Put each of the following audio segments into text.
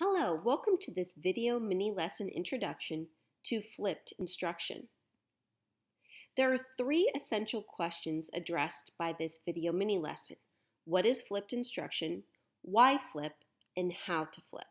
Hello, welcome to this video mini lesson introduction to flipped instruction. There are three essential questions addressed by this video mini lesson. What is flipped instruction, why flip, and how to flip?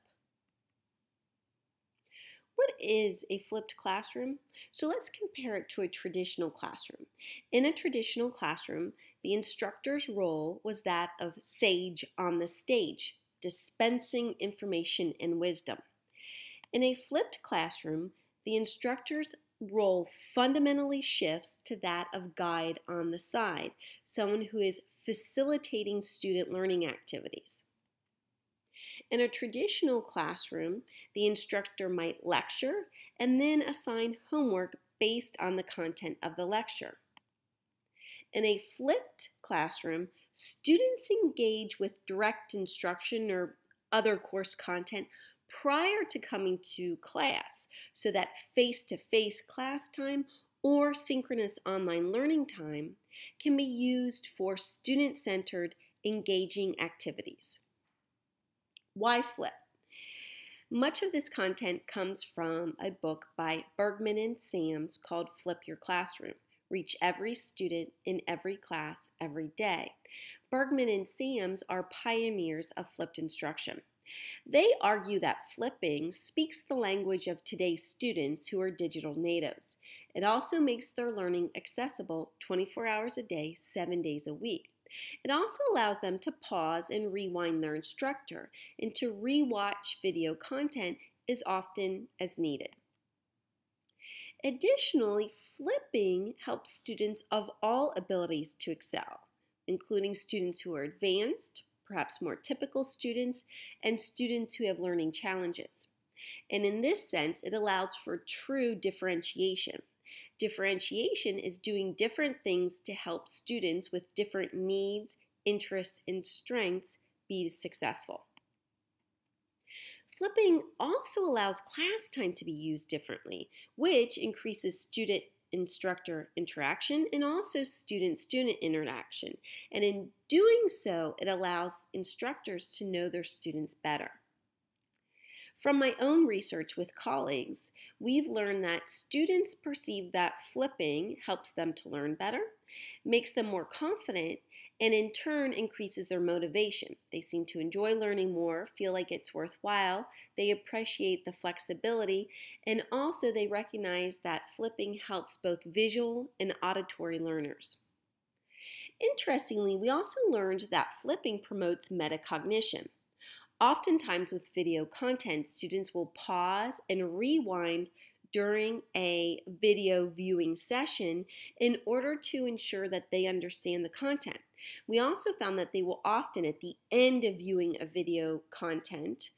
What is a flipped classroom? So let's compare it to a traditional classroom. In a traditional classroom, the instructor's role was that of sage on the stage, dispensing information and wisdom. In a flipped classroom, the instructor's role fundamentally shifts to that of guide on the side, someone who is facilitating student learning activities. In a traditional classroom, the instructor might lecture and then assign homework based on the content of the lecture. In a flipped classroom, students engage with direct instruction or other course content prior to coming to class, so that face-to-face class time or synchronous online learning time can be used for student-centered, engaging activities. Why flip? Much of this content comes from a book by Bergman and Sams called Flip Your Classroom. Reach every student in every class every day. Bergman and Sams are pioneers of flipped instruction. They argue that flipping speaks the language of today's students who are digital natives. It also makes their learning accessible 24 hours a day, 7 days a week. It also allows them to pause and rewind their instructor and to rewatch video content as often as needed. Additionally, flipping helps students of all abilities to excel, including students who are advanced, perhaps more typical students, and students who have learning challenges. And in this sense, it allows for true differentiation. Differentiation is doing different things to help students with different needs, interests, and strengths be successful. Flipping also allows class time to be used differently, which increases student-instructor interaction and also student-student interaction. And in doing so, it allows instructors to know their students better. From my own research with colleagues, we've learned that students perceive that flipping helps them to learn better, makes them more confident, and in turn increases their motivation. They seem to enjoy learning more, feel like it's worthwhile, they appreciate the flexibility, and also they recognize that flipping helps both visual and auditory learners. Interestingly, we also learned that flipping promotes metacognition. Oftentimes with video content, students will pause and rewind during a video viewing session in order to ensure that they understand the content. We also found that they will often, at the end of viewing a video content,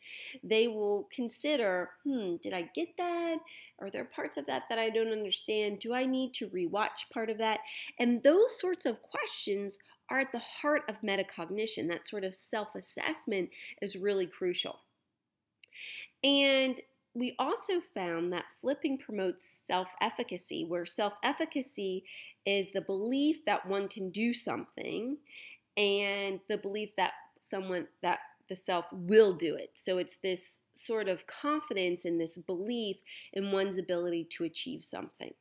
they will consider, did I get that? Are there parts of that that I don't understand? Do I need to rewatch part of that? And those sorts of questions are at the heart of metacognition. That sort of self-assessment is really crucial. And we also found that flipping promotes self-efficacy, where self-efficacy is the belief that one can do something and the belief that the self will do it. So it's this sort of confidence and this belief in one's ability to achieve something.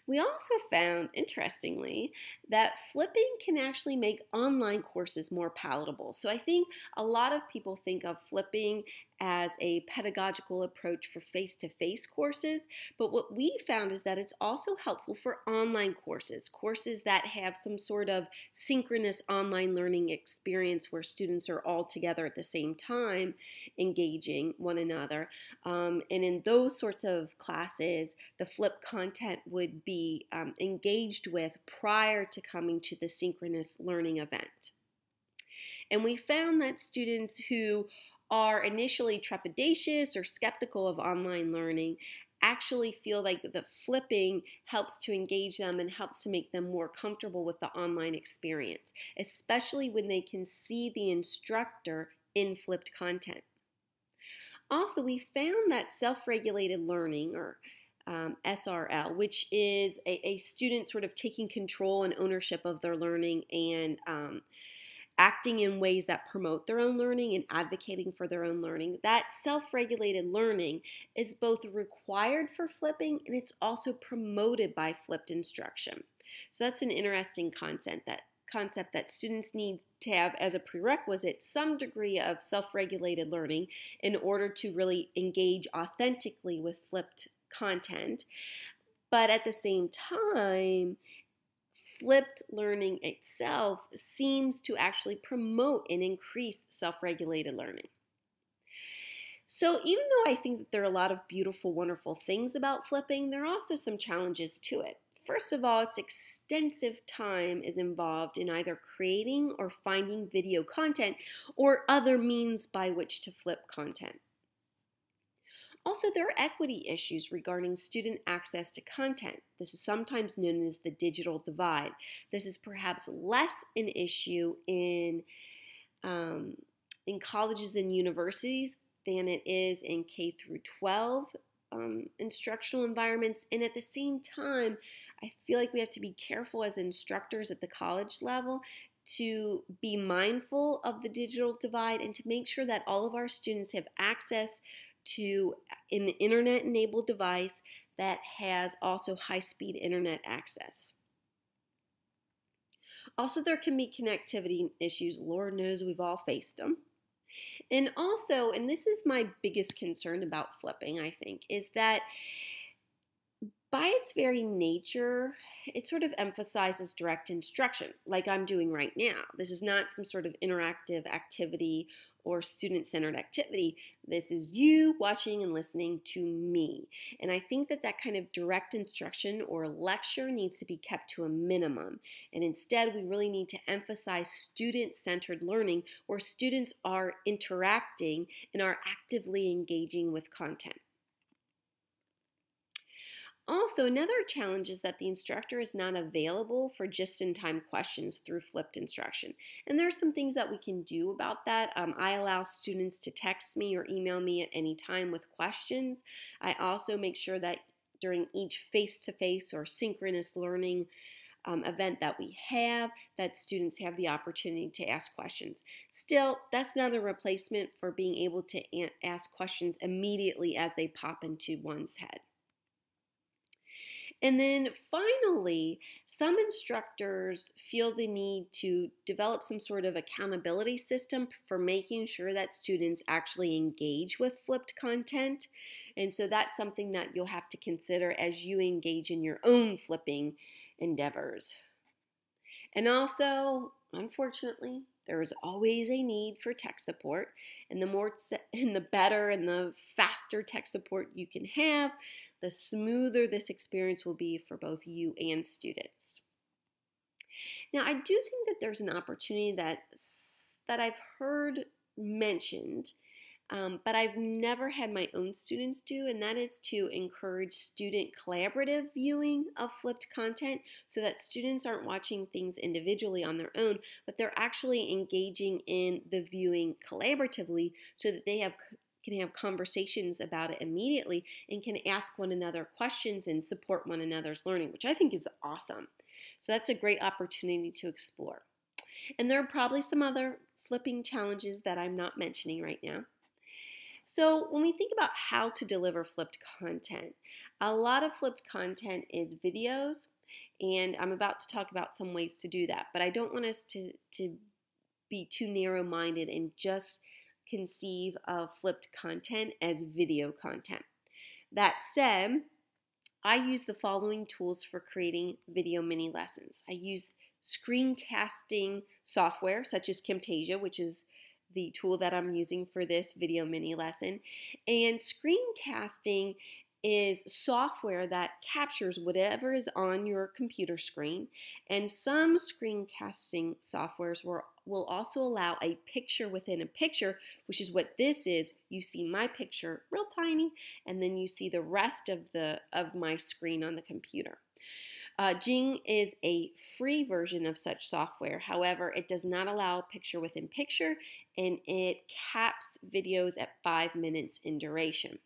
We also found, interestingly, that flipping can actually make online courses more palatable. So I think a lot of people think of flipping as a pedagogical approach for face-to-face courses, but what we found is that it's also helpful for online courses, courses that have some sort of synchronous online learning experience where students are all together at the same time engaging one another. And in those sorts of classes, the flipped content would be engaged with prior to coming to the synchronous learning event. And we found that students who are initially trepidatious or skeptical of online learning actually feel like the flipping helps to engage them and helps to make them more comfortable with the online experience, especially when they can see the instructor in flipped content. Also, we found that self-regulated learning, or SRL, which is a student sort of taking control and ownership of their learning and acting in ways that promote their own learning and advocating for their own learning. That self-regulated learning is both required for flipping and it's also promoted by flipped instruction. So that's an interesting concept that students need to have as a prerequisite some degree of self-regulated learning in order to really engage authentically with flipped content. But at the same time, flipped learning itself seems to actually promote and increase self-regulated learning. So even though I think that there are a lot of beautiful, wonderful things about flipping, there are also some challenges to it. First of all, it's extensive time is involved in either creating or finding video content or other means by which to flip content. Also, there are equity issues regarding student access to content. This is sometimes known as the digital divide. This is perhaps less an issue in colleges and universities than it is in K through 12 instructional environments. And at the same time, I feel like we have to be careful as instructors at the college level to be mindful of the digital divide and to make sure that all of our students have access to an internet-enabled device that has also high-speed internet access. Also, there can be connectivity issues. Lord knows we've all faced them. And also, and this is my biggest concern about flipping, I think, is that by its very nature, it sort of emphasizes direct instruction, like I'm doing right now. This is not some sort of interactive activity or student-centered activity. This is you watching and listening to me. And I think that that kind of direct instruction or lecture needs to be kept to a minimum. And instead, we really need to emphasize student-centered learning where students are interacting and are actively engaging with content. Also, another challenge is that the instructor is not available for just-in-time questions through flipped instruction. And there are some things that we can do about that. I allow students to text me or email me at any time with questions. I also make sure that during each face-to-face or synchronous learning event that we have, that students have the opportunity to ask questions. Still, that's not a replacement for being able to ask questions immediately as they pop into one's head. And then finally, some instructors feel the need to develop some sort of accountability system for making sure that students actually engage with flipped content. And so that's something that you'll have to consider as you engage in your own flipping endeavors. And also, unfortunately, there is always a need for tech support, and the better and the faster tech support you can have, the smoother this experience will be for both you and students. Now, I do think that there's an opportunity that I've heard mentioned, but I've never had my own students do, and that is to encourage student collaborative viewing of flipped content so that students aren't watching things individually on their own, but they're actually engaging in the viewing collaboratively so that they can have conversations about it immediately and can ask one another questions and support one another's learning, which I think is awesome. So that's a great opportunity to explore. And there are probably some other flipping challenges that I'm not mentioning right now. So when we think about how to deliver flipped content, a lot of flipped content is videos, and I'm about to talk about some ways to do that, but I don't want us to be too narrow-minded and just conceive of flipped content as video content. That said, I use the following tools for creating video mini lessons. I use screencasting software such as Camtasia, which is the tool that I'm using for this video mini lesson. And screencasting is software that captures whatever is on your computer screen. And some screencasting softwares will also allow a picture within a picture, which is what this is. You see my picture real tiny, and then you see the rest of my screen on the computer. Jing is a free version of such software. However, it does not allow picture within picture, and it caps videos at 5 minutes in duration.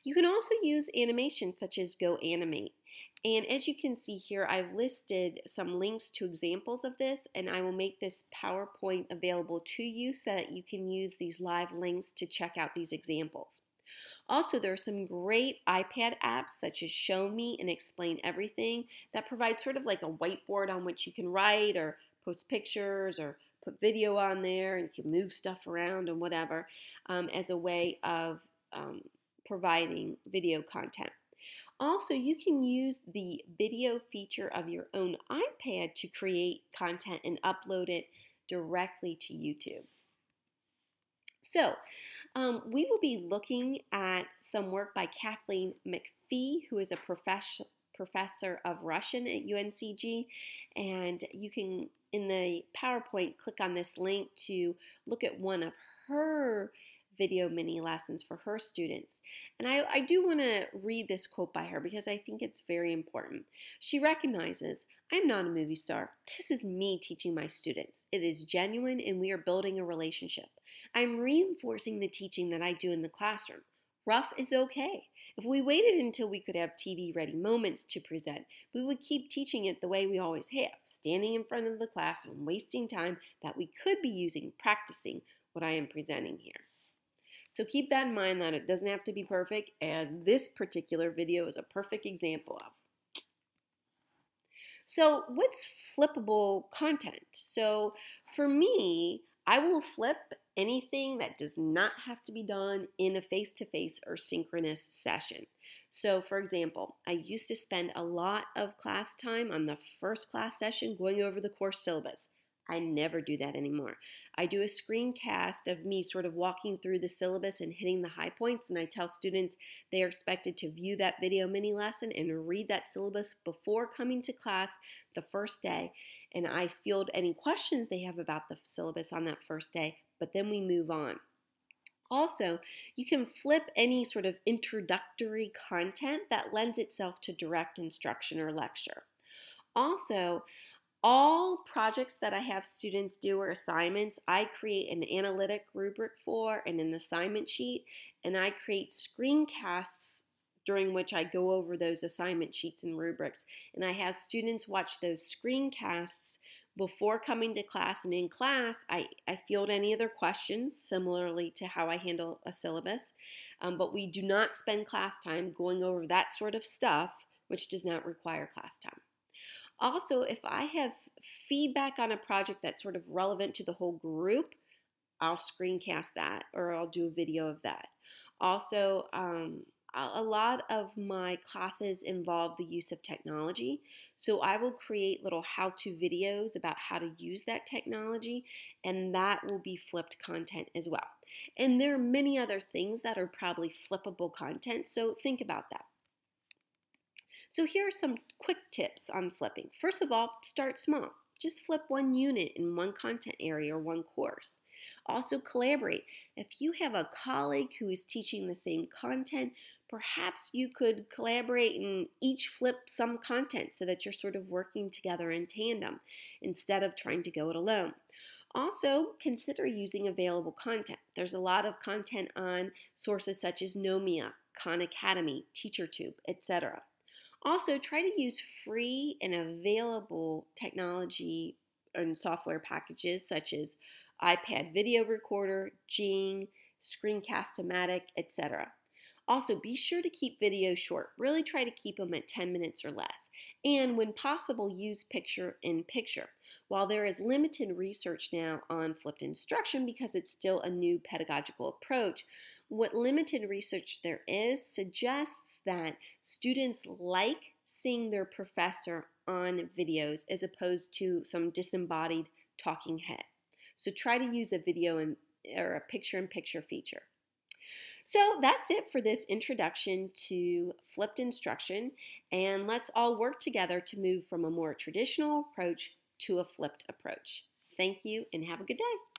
You can also use animation such as Go Animate. And as you can see here, I've listed some links to examples of this, and I will make this PowerPoint available to you so that you can use these live links to check out these examples. Also, there are some great iPad apps such as Show Me and Explain Everything that provide sort of like a whiteboard on which you can write or post pictures or put video on there, and you can move stuff around and whatever as a way of providing video content. Also, you can use the video feature of your own iPad to create content and upload it directly to YouTube. So, we will be looking at some work by Kathleen Macfie, who is a professor of Russian at UNCG, and you can, in the PowerPoint, click on this link to look at one of her video mini lessons for her students. And I do want to read this quote by her because I think it's very important. She recognizes, "I'm not a movie star. This is me teaching my students. It is genuine and we are building a relationship. I'm reinforcing the teaching that I do in the classroom. Rough is okay. If we waited until we could have TV-ready moments to present, we would keep teaching it the way we always have, standing in front of the class and wasting time that we could be using practicing what I am presenting here." So keep that in mind, that it doesn't have to be perfect, as this particular video is a perfect example of. So what's flippable content? So for me, I will flip anything that does not have to be done in a face-to-face or synchronous session. So for example, I used to spend a lot of class time on the first class session going over the course syllabus. I never do that anymore. I do a screencast of me sort of walking through the syllabus and hitting the high points, and I tell students they are expected to view that video mini lesson and read that syllabus before coming to class the first day. And I field any questions they have about the syllabus on that first day, but then we move on. Also, you can flip any sort of introductory content that lends itself to direct instruction or lecture. Also, all projects that I have students do or assignments, I create an analytic rubric for and an assignment sheet, and I create screencasts during which I go over those assignment sheets and rubrics. And I have students watch those screencasts before coming to class, and in class, I field any other questions, similarly to how I handle a syllabus, but we do not spend class time going over that sort of stuff, which does not require class time. Also, if I have feedback on a project that's sort of relevant to the whole group, I'll screencast that or I'll do a video of that. Also, a lot of my classes involve the use of technology, so I will create little how-to videos about how to use that technology, and that will be flipped content as well. And there are many other things that are probably flippable content, so think about that. So here are some quick tips on flipping. First of all, start small. Just flip one unit in one content area or one course. Also collaborate. If you have a colleague who is teaching the same content, perhaps you could collaborate and each flip some content so that you're sort of working together in tandem instead of trying to go it alone. Also, consider using available content. There's a lot of content on sources such as Nomia, Khan Academy, TeacherTube, etc. Also, try to use free and available technology and software packages such as iPad Video Recorder, Jing, Screencast-O-Matic, etc. Also, be sure to keep videos short. Really try to keep them at 10 minutes or less. And when possible, use picture-in-picture. While there is limited research now on flipped instruction because it's still a new pedagogical approach, what limited research there is suggests that students like seeing their professor on videos as opposed to some disembodied talking head. So try to use a video or a picture-in-picture feature. So that's it for this introduction to flipped instruction, and let's all work together to move from a more traditional approach to a flipped approach. Thank you and have a good day.